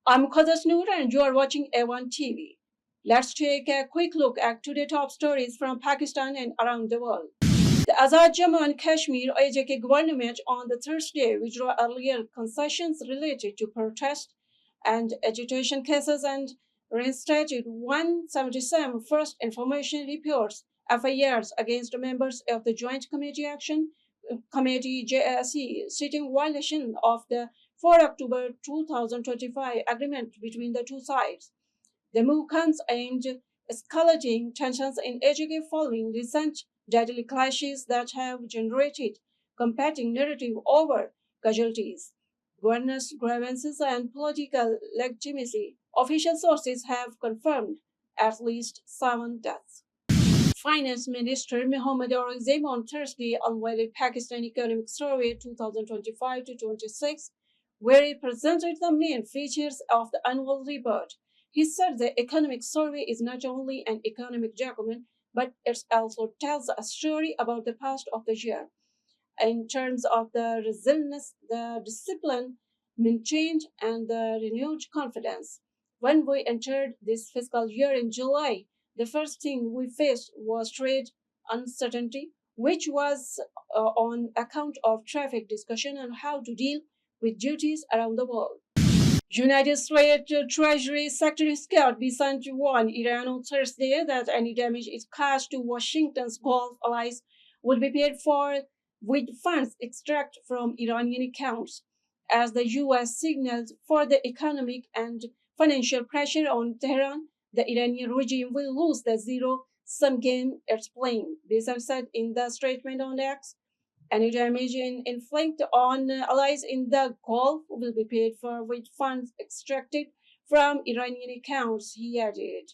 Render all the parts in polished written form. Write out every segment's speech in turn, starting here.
I'm Noor and you are watching A1TV. Let's take a quick look at today's top stories from Pakistan and around the world. The Azad Jammu and Kashmir AJK government on the Thursday withdrew earlier concessions related to protest and agitation cases and reinstated 177 first information reports FIRs against members of the Joint Committee Action Committee JSE, citing violation of the 4 October 2025 agreement between the two sides. The move comes aimed escalating tensions in AJK following recent deadly clashes that have generated competing narrative over casualties, governance grievances, and political legitimacy. Official sources have confirmed at least 7 deaths. Finance Minister Mohammad Aurangzeb on Thursday unveiled Pakistan Economic Survey 2025 to 26, where he presented the main features of the annual report. He said the economic survey is not only an economic document, but it also tells a story about the past of the year in terms of the resilience, the discipline maintained, and the renewed confidence. When we entered this fiscal year in July, the first thing we faced was trade uncertainty, which was on account of traffic discussion on how to deal with duties around the world. United States Treasury Secretary Scott Bessent warned Iran on Thursday that any damage it caused to Washington's Gulf allies would be paid for with funds extracted from Iranian accounts, as the U.S. signaled further economic and financial pressure on Tehran. The Iranian regime will lose the zero-sum game it's playing, Bessent said in the statement on X. Any damage inflicted on allies in the Gulf will be paid for with funds extracted from Iranian accounts, he added.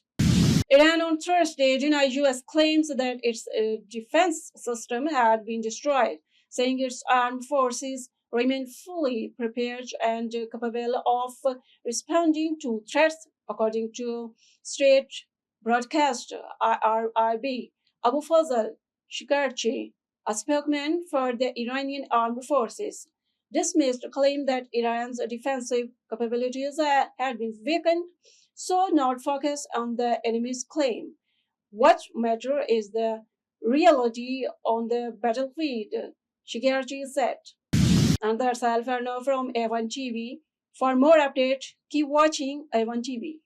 Iran on Thursday denied U.S. claims that its defense system had been destroyed, saying its armed forces remain fully prepared and capable of responding to threats, according to state broadcaster IRIB. Abu Fazl Shikarchi, a spokesman for the Iranian armed forces, dismissed a claim that Iran's defensive capabilities had been weakened, so not focused on the enemy's claim. What matters is the reality on the battlefield, Shigarji said. And that's all for now from A1TV. For more updates, keep watching A1TV.